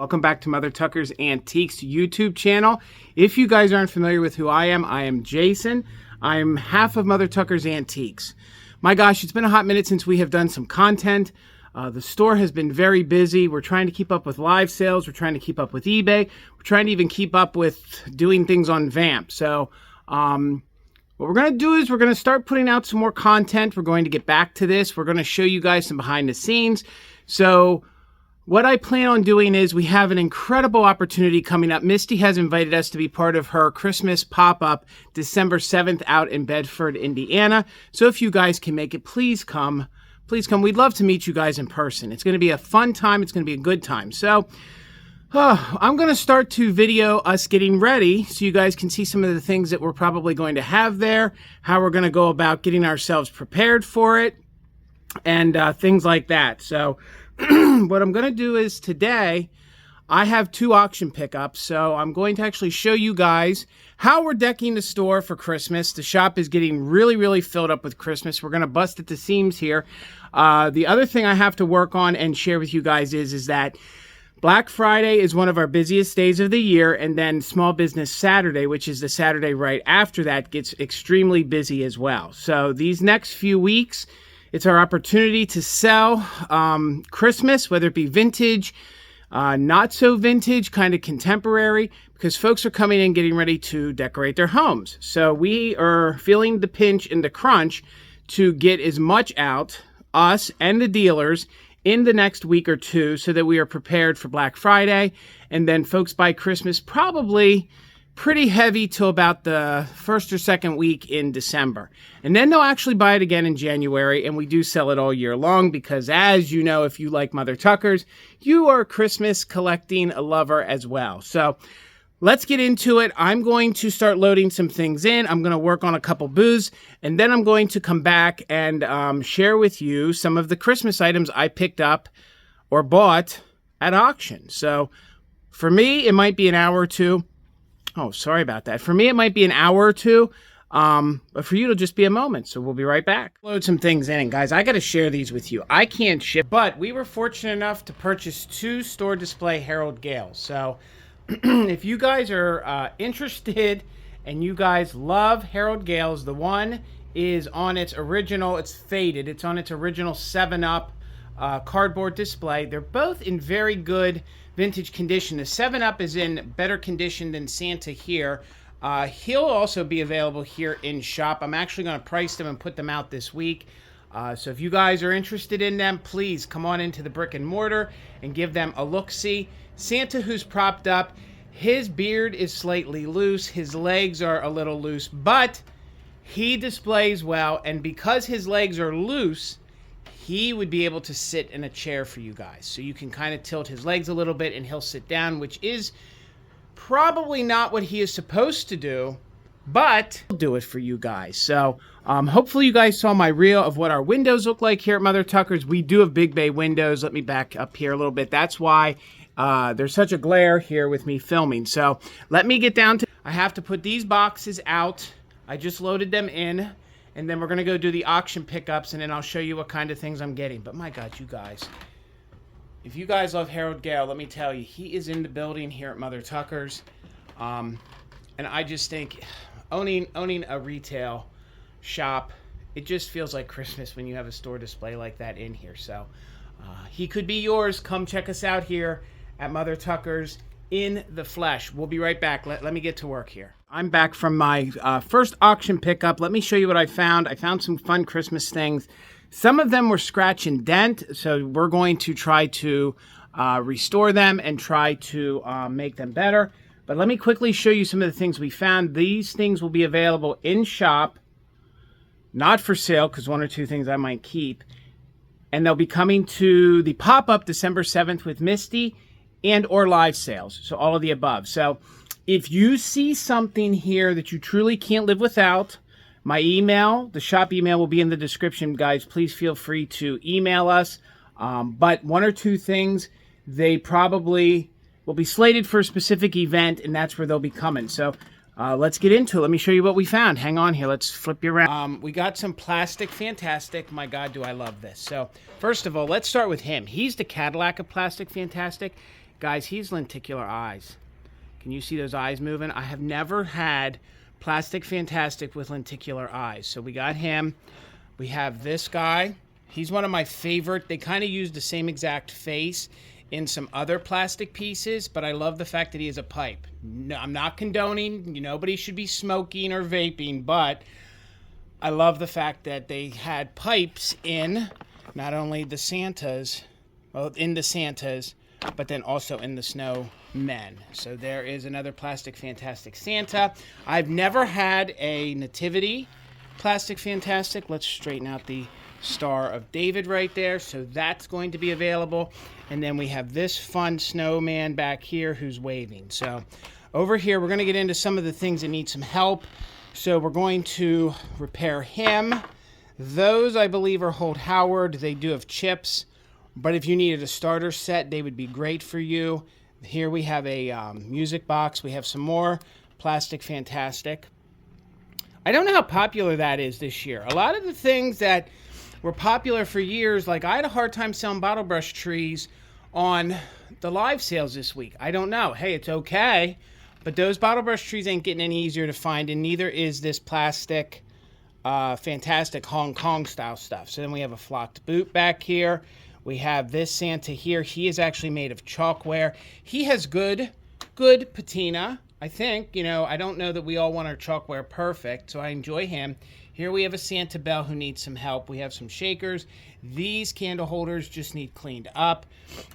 Welcome back to Mother Tucker's Antiques YouTube channel. If you guys aren't familiar with who I am Jason. I'm half of Mother Tucker's Antiques. My gosh, it's been a hot minute since we have done some content. The store has been very busy. We're trying to keep up with live sales. We're trying to keep up with eBay. We're trying to even keep up with doing things on Vamp. So what we're going to do is we're going to start putting out some more content. We're going to get back to this. We're going to show you guys some behind the scenes. So what I plan on doing is we have an incredible opportunity coming up. Misty has invited us to be part of her Christmas pop-up December 7th out in Bedford, Indiana. So if you guys can make it, please come. Please come. We'd love to meet you guys in person. It's going to be a fun time. It's going to be a good time. So I'm going to start to video us getting ready so you guys can see some of the things that we're probably going to have there, how we're going to go about getting ourselves prepared for it, and things like that. So what I'm going to do is today I have 2 auction pickups. So I'm going to actually show you guys how we're decking the store for Christmas. The shop is getting really filled up with Christmas. We're going to bust at the seams here. The other thing I have to work on and share with you guys is that Black Friday is one of our busiest days of the year, and then Small Business Saturday, which is the Saturday right after that, gets extremely busy as well. So these next few weeks, it's our opportunity to sell Christmas, whether it be vintage, not so vintage, kind of contemporary, because folks are coming in getting ready to decorate their homes. So we are feeling the pinch and the crunch to get as much out, us and the dealers, in the next week or two so that we are prepared for Black Friday. And then folks buy Christmas probably pretty heavy till about the first or second week in December. And then they'll actually buy it again in January, and we do sell it all year long because, as you know, if you like Mother Tuckers, you are a Christmas collecting lover as well. So let's get into it. I'm going to start loading some things in. I'm going to work on a couple booths, and then I'm going to come back and share with you some of the Christmas items I picked up or bought at auction. So for me, it might be an hour or two. Oh, sorry about that. For me, it might be an hour or two, but for you, it'll just be a moment. So we'll be right back. Load some things in, and guys, I got to share these with you. I can't ship, but we were fortunate enough to purchase 2 store display Harold Gales. So if you guys are interested and you guys love Harold Gales, the one is on its original, it's faded, it's on its original 7-Up cardboard display. They're both in very good vintage condition. The 7-Up is in better condition than Santa here. He'll also be available here in shop. I'm actually going to price them and put them out this week. So if you guys are interested in them, please come on into the brick and mortar and give them a look-see. Santa, who's propped up, his beard is slightly loose, his legs are a little loose, but he displays well, and because his legs are loose, he would be able to sit in a chair for you guys. So you can kind of tilt his legs a little bit and he'll sit down, which is probably not what he is supposed to do, but I'll do it for you guys. So hopefully you guys saw my reel of what our windows look like here at Mother Tucker's. We do have big bay windows. Let me back up here a little bit. That's why there's such a glare here with me filming. So let me get down to, I have to put these boxes out. I just loaded them in, and then we're going to go do the auction pickups, and then I'll show you what kind of things I'm getting. But my God, you guys, if you guys love Harold Gale, let me tell you, he is in the building here at Mother Tucker's. And I just think owning a retail shop, it just feels like Christmas when you have a store display like that in here. So he could be yours. Come check us out here at Mother Tucker's in the flesh. We'll be right back. Let me get to work here. I'm back from my first auction pickup. Let me show you what I found. I found some fun Christmas things. Some of them were scratch and dent, so we're going to try to restore them and try to make them better. But let me quickly show you some of the things we found. These things will be available in shop, not for sale, because 1 or 2 things I might keep. And they'll be coming to the pop-up December 7th with Misty and or live sales. So all of the above. So if you see something here that you truly can't live without, my email, the shop email, will be in the description, guys. Please feel free to email us. But 1 or 2 things, they probably will be slated for a specific event, and that's where they'll be coming. So let's get into it. Let me show you what we found. Hang on here. Let's flip you around. We got some Plastic Fantastic. My God, do I love this. So first of all, let's start with him. He's the Cadillac of Plastic Fantastic. Guys, he's lenticular eyes. Can you see those eyes moving? I have never had Plastic Fantastic with lenticular eyes. So we got him. We have this guy. He's one of my favorite. They kind of use the same exact face in some other plastic pieces, but I love the fact that he has a pipe. No, I'm not condoning, nobody should be smoking or vaping, but I love the fact that they had pipes in not only the Santas, well, in the Santas, but then also in the snowmen. So there is another Plastic Fantastic Santa. I've never had a Nativity Plastic Fantastic. Let's straighten out the Star of David right there. So that's going to be available. And then we have this fun snowman back here who's waving. So over here, we're going to get into some of the things that need some help. So we're going to repair him. Those, I believe, are Holt Howard. They do have chips. But if you needed a starter set, they would be great for you. Here we have a music box. We have some more Plastic Fantastic. I don't know how popular that is this year. A lot of the things that were popular for years, like I had a hard time selling bottle brush trees on the live sales this week. I don't know. Hey, it's okay. But those bottle brush trees ain't getting any easier to find, and neither is this Plastic Fantastic Hong Kong style stuff. So then we have a flocked boot back here. We have this Santa here. He is actually made of chalkware. He has good patina. I think, I don't know that we all want our chalkware perfect, so I enjoy him. Here we have a Santa Belle who needs some help. We have some shakers. These candle holders just need cleaned up.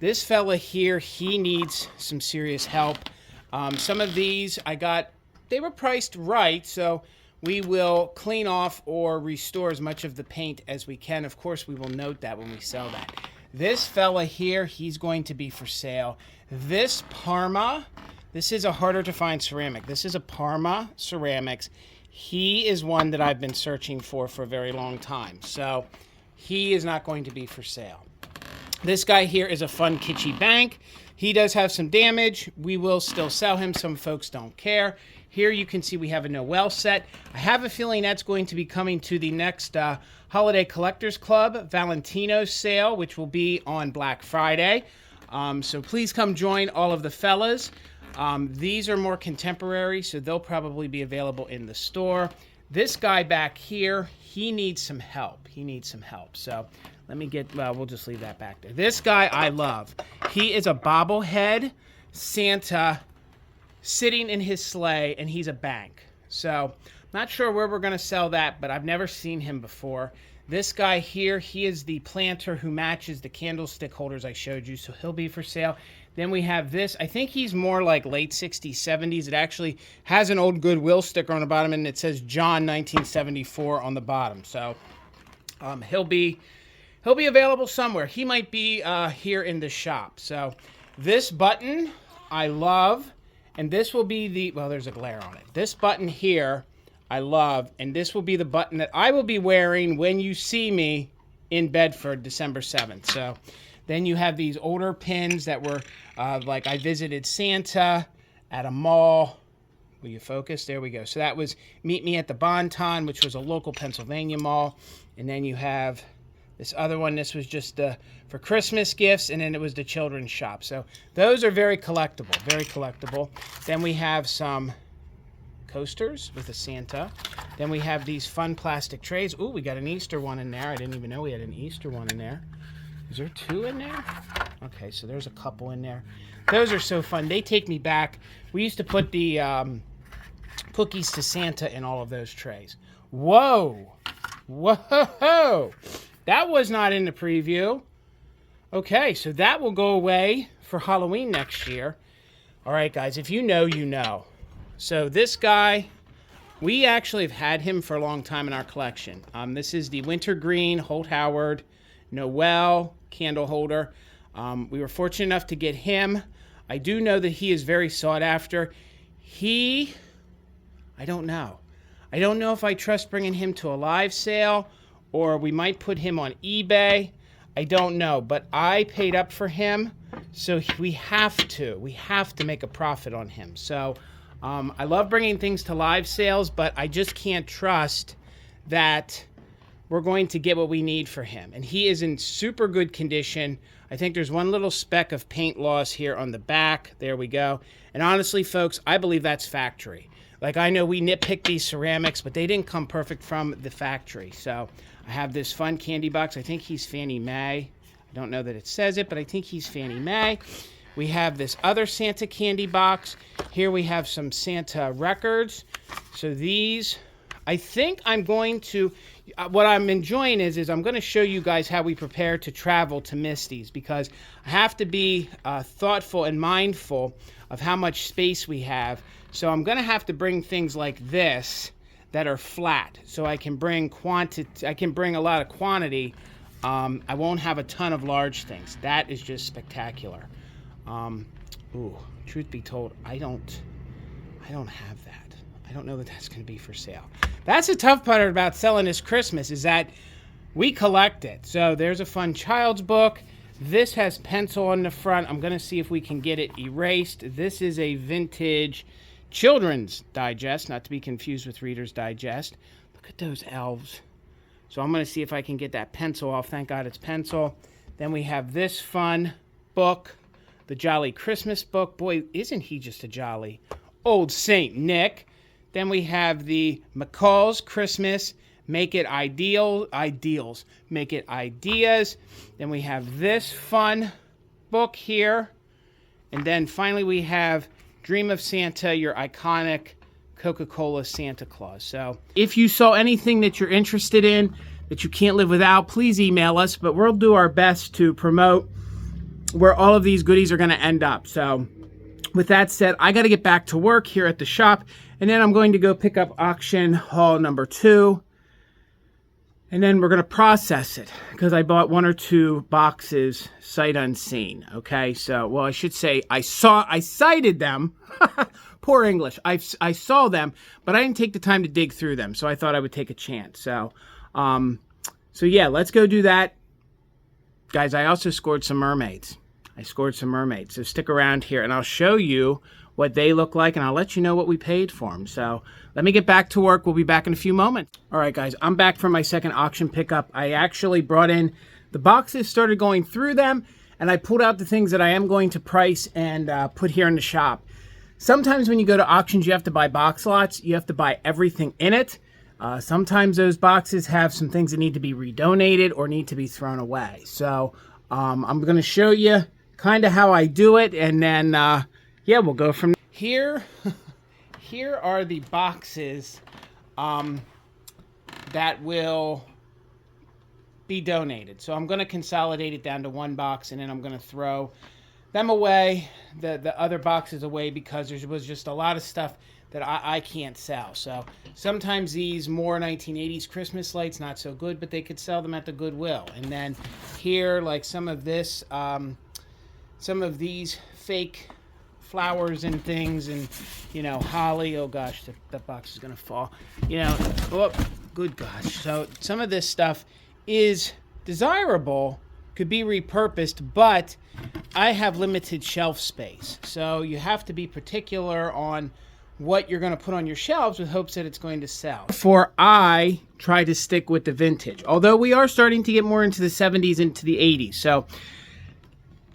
This fella here, he needs some serious help. Some of these they were priced right, so we will clean off or restore as much of the paint as we can. Of course, we will note that when we sell that. This fella here, he's going to be for sale. This Parma, this is a harder to find ceramic. This is a Parma Ceramics. He is one that I've been searching for a very long time. So he is not going to be for sale. This guy here is a fun kitschy bank. He does have some damage. We will still sell him. Some folks don't care. Here you can see we have a Noel set. I have a feeling that's going to be coming to the next Holiday Collectors Club Valentino sale, which will be on Black Friday. So please come join all of the fellas. These are more contemporary, so they'll probably be available in the store. This guy back here, he needs some help. So let me we'll just leave that back there. This guy I love. He is a bobblehead Santa sitting in his sleigh, and he's a bank. So not sure where we're going to sell that, but I've never seen him before. This guy here, he is the planter who matches the candlestick holders I showed you, so he'll be for sale. Then we have this. I think he's more like late 60s, 70s. It actually has an old Goodwill sticker on the bottom, and it says John 1974 on the bottom. So he'll be available somewhere. He might be here in the shop. So this button I love, and this will be there's a glare on it. This button here I love, and this will be the button that I will be wearing when you see me in Bedford December 7th. So then you have these older pins that were like I visited Santa at a mall. Will you focus? There we go. So that was Meet Me at the Bonton, which was a local Pennsylvania mall. And then you have this other one. This was just for Christmas gifts, and then it was the children's shop. So those are very collectible. Then we have some coasters with a Santa. Then we have these fun plastic trays. Ooh, we got an Easter one in there. I didn't even know we had an Easter one in there. Is there two in there? Okay, so there's a couple in there. Those are so fun. They take me back. We used to put the cookies to Santa in all of those trays. Whoa! That was not in the preview. Okay, so that will go away for Halloween next year. All right, guys, if you know, you know. So this guy, we actually have had him for a long time in our collection. This is the Wintergreen Holt Howard Noel candle holder. We were fortunate enough to get him. I do know that he is very sought after. I don't know. I don't know if I trust bringing him to a live sale, or we might put him on eBay. I don't know, but I paid up for him, so we have to make a profit on him. So I love bringing things to live sales, but I just can't trust that we're going to get what we need for him. And he is in super good condition. I think there's one little speck of paint loss here on the back. There we go. And honestly, folks, I believe that's factory. Like, I know we nitpick these ceramics, but they didn't come perfect from the factory. So I have this fun candy box. I think he's Fannie Mae. I don't know that it says it, but I think he's Fannie Mae. We have this other Santa candy box. Here we have some Santa records. So these, I think I'm going to, what I'm enjoying is I'm going to show you guys how we prepare to travel to Misty's, because I have to be thoughtful and mindful of how much space we have. So I'm going to have to bring things like this that are flat, so I can bring quantity. I can bring a lot of quantity. I won't have a ton of large things. That is just spectacular. Ooh, truth be told, I don't have that. I don't know that that's going to be for sale. That's the tough part about selling this Christmas, is that we collect it. So there's a fun child's book. This has pencil on the front. I'm going to see if we can get it erased. This is a vintage Children's Digest, not to be confused with Reader's Digest. Look at those elves. So I'm going to see if I can get that pencil off. Thank God it's pencil. Then we have this fun book, the Jolly Christmas book. Boy, isn't he just a jolly old Saint Nick. Then we have the McCall's Christmas, Make It Ideals, Make It Ideas. Then we have this fun book here. And then finally we have Dream of Santa, your iconic Coca-Cola Santa Claus. So if you saw anything that you're interested in, that you can't live without, please email us. But we'll do our best to promote where all of these goodies are going to end up. So with that said, I got to get back to work here at the shop. And then I'm going to go pick up auction haul number 2. And then we're going to process it, because I bought 1 or 2 boxes sight unseen. Okay, so, well, I should say I sighted them. Poor English. I saw them, but I didn't take the time to dig through them. So I thought I would take a chance. So yeah, let's go do that. Guys, I also scored some mermaids. So stick around here and I'll show you what they look like, and I'll let you know what we paid for them. So let me get back to work. We'll be back in a few moments. All right, guys, I'm back from my second auction pickup. I actually brought in the boxes, started going through them, and I pulled out the things that I am going to price and put here in the shop. Sometimes when you go to auctions, you have to buy box lots. You have to buy everything in it. Sometimes those boxes have some things that need to be redonated or need to be thrown away. So I'm going to show you kind of how I do it, and then yeah, we'll go from here. Here are the boxes that will be donated. So I'm going to consolidate it down to one box, and then I'm going to throw them away, the other boxes away, because there was just a lot of stuff that I can't sell. So sometimes these more 1980s Christmas lights, not so good, but they could sell them at the Goodwill. And then here, like some of this, some of these fake flowers and things, and you know, holly. Oh gosh, that box is gonna fall. You know, oh good gosh. So some of this stuff is desirable, could be repurposed, but I have limited shelf space. So you have to be particular on what you're going to put on your shelves with hopes that it's going to sell. Therefore, I try to stick with the vintage, although we are starting to get more into the 70s, into the 80s. So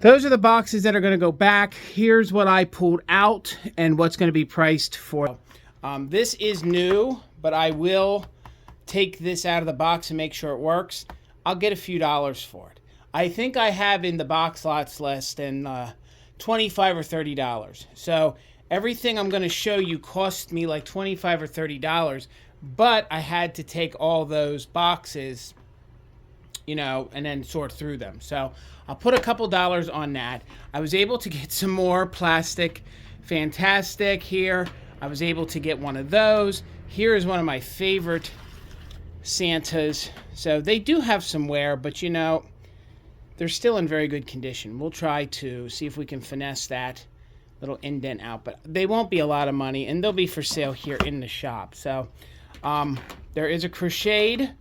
those are the boxes that are going to go back. Here's what I pulled out and what's going to be priced for. This is new, but I will take this out of the box and make sure it works. I'll get a few dollars for it. I think I have in the box lots less than $25 or $30. So everything I'm going to show you cost me like $25 or $30, but I had to take all those boxes, you know, and then sort through them. So I'll put a couple dollars on that. I was able to get some more plastic Fantastic here. I was able to get one of those. Here is one of my favorite Santas. So they do have some wear, but you know, they're still in very good condition. We'll try to see if we can finesse that little indent out, but they won't be a lot of money, and they'll be for sale here in the shop. So there is a crocheted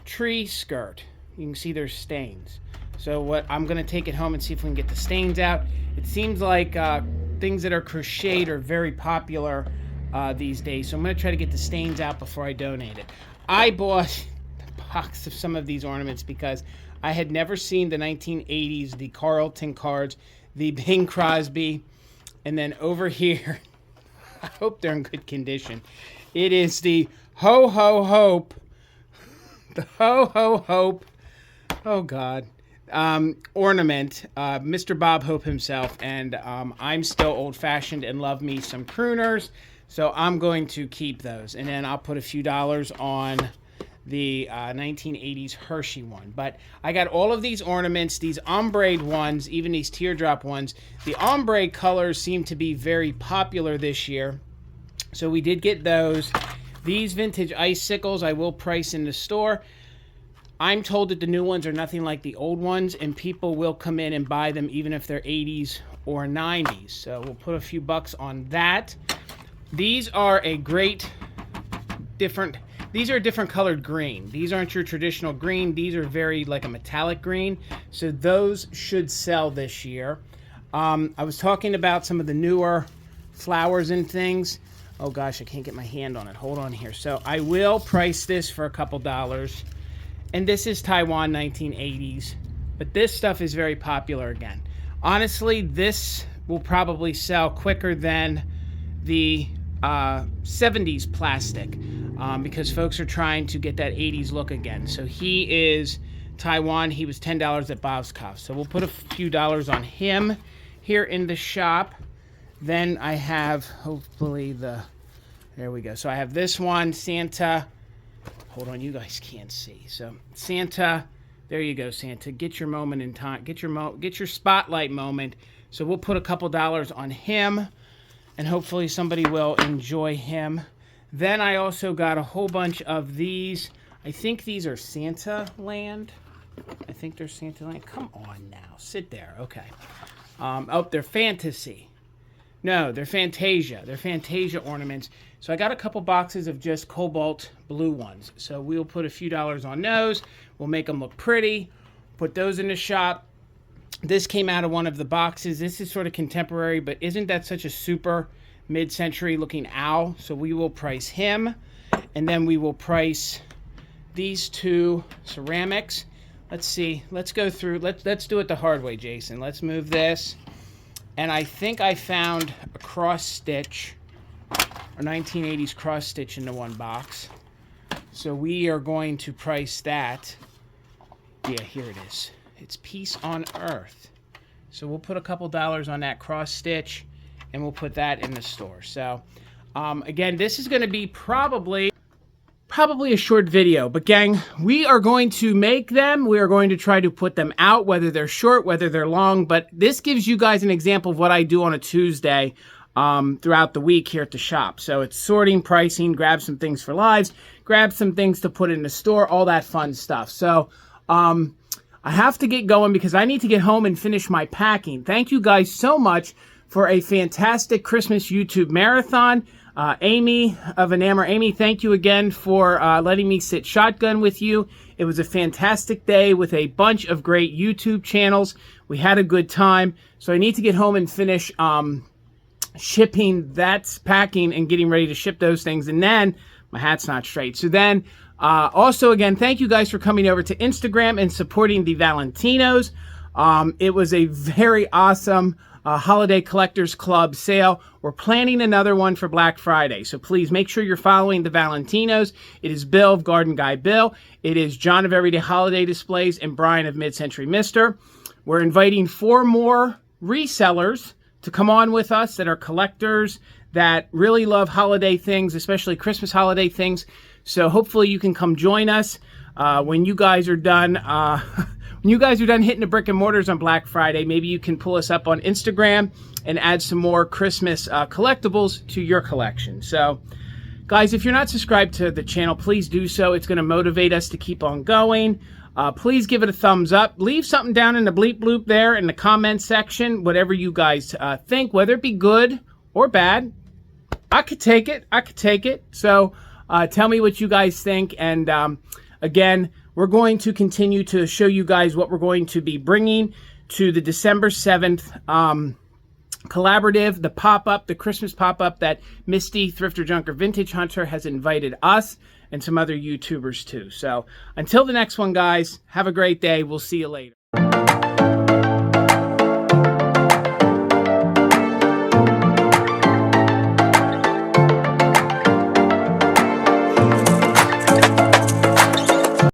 tree skirt. You can see there's stains. So what I'm going to take it home and see if we can get the stains out. It seems like things that are crocheted are very popular these days. So I'm going to try to get the stains out before I donate it. I bought the box of some of these ornaments because I had never seen the 1980s, the Carlton cards, the Bing Crosby, and then over here, I hope they're in good condition. It is the Ho Ho Hope, the Ho Ho Hope, oh God, ornament, Mr. Bob Hope himself, and I'm still old-fashioned and love me some crooners, so I'm going to keep those, and then I'll put a few dollars on the 1980s Hershey one. But I got all of these ornaments, these ombre ones, even these teardrop ones. The ombre colors seem to be very popular this year, so we did get those. These vintage icicles I will price in the store. I'm told that the new ones are nothing like the old ones, and people will come in and buy them even if they're 80s or 90s. So we'll put a few bucks on that. These are a great these are a different colored green. These aren't your traditional green. These are very like a metallic green. So those should sell this year. I was talking about some of the newer flowers and things. Oh gosh, I can't get my hand on it. Hold on here. So I will price this for a couple dollars. And this is Taiwan 1980s, but this stuff is very popular again. Honestly, this will probably sell quicker than the 70s plastic because folks are trying to get that 80s look again. So he is Taiwan. He was $10 at Bob's Cough. So we'll put a few dollars on him here in the shop. Then I have, hopefully, there we go. So I have this one, Santa. Hold on, you guys can't see. So Santa, there you go, Santa. Get your moment in time. Get your spotlight moment. So we'll put a couple dollars on him, and hopefully somebody will enjoy him. Then I also got a whole bunch of these. I think these are Santa Land. I think they're Santa Land. Come on now, sit there. Okay. Oh, they're Fantasy. No, they're Fantasia. They're Fantasia ornaments. So I got a couple boxes of just cobalt blue ones. So we'll put a few dollars on those. We'll make them look pretty. Put those in the shop. This came out of one of the boxes. This is sort of contemporary, but isn't that such a super mid-century looking owl? So we will price him. And then we will price these two ceramics. Let's see. Let's go through. Let's do it the hard way, Jason. Let's move this. And I think I found a cross stitch, a 1980s cross stitch in the one box. So we are going to price that. Yeah, here it is. It's Peace on Earth. So we'll put a couple dollars on that cross stitch, and we'll put that in the store. So again, this is going to be probably a short video, but gang, we are going to make them. We are going to try to put them out, whether they're short, whether they're long, but this gives you guys an example of what I do on a Tuesday throughout the week here at the shop. So it's sorting, pricing, grab some things for lives, grab some things to put in the store, all that fun stuff. So I have to get going because I need to get home and finish my packing. Thank you guys so much for a fantastic Christmas YouTube marathon. Amie of Enamor. Amie, thank you again for letting me sit shotgun with you. It was a fantastic day with a bunch of great YouTube channels. We had a good time. So I need to get home and finish shipping, that's packing and getting ready to ship those things. And then my hat's not straight. So then also, again, thank you guys for coming over to Instagram and supporting the Valentinos. It was a very awesome Holiday Collectors Club sale. We're planning another one for Black Friday, so please make sure you're following the Valentinos. It is Bill of Garden Guy Bill. It is John of Everyday Holiday Displays and Brian of Mid-Century Mister. We're inviting 4 more resellers to come on with us that are collectors that really love holiday things, especially Christmas holiday things. So hopefully you can come join us when you guys are done. When you guys are done hitting the brick and mortars on Black Friday, maybe you can pull us up on Instagram and add some more Christmas collectibles to your collection. So, guys, if you're not subscribed to the channel, please do so. It's going to motivate us to keep on going. Please give it a thumbs up. Leave something down in the bleep bloop there in the comment section, whatever you guys think, whether it be good or bad. I could take it. I could take it. So tell me what you guys think. And again, we're going to continue to show you guys what we're going to be bringing to the December 7th collaborative, the pop-up, the Christmas pop-up that Misty, Thrifter Junker Vintage Hunter, has invited us and some other YouTubers to. So until the next one, guys, have a great day. We'll see you later.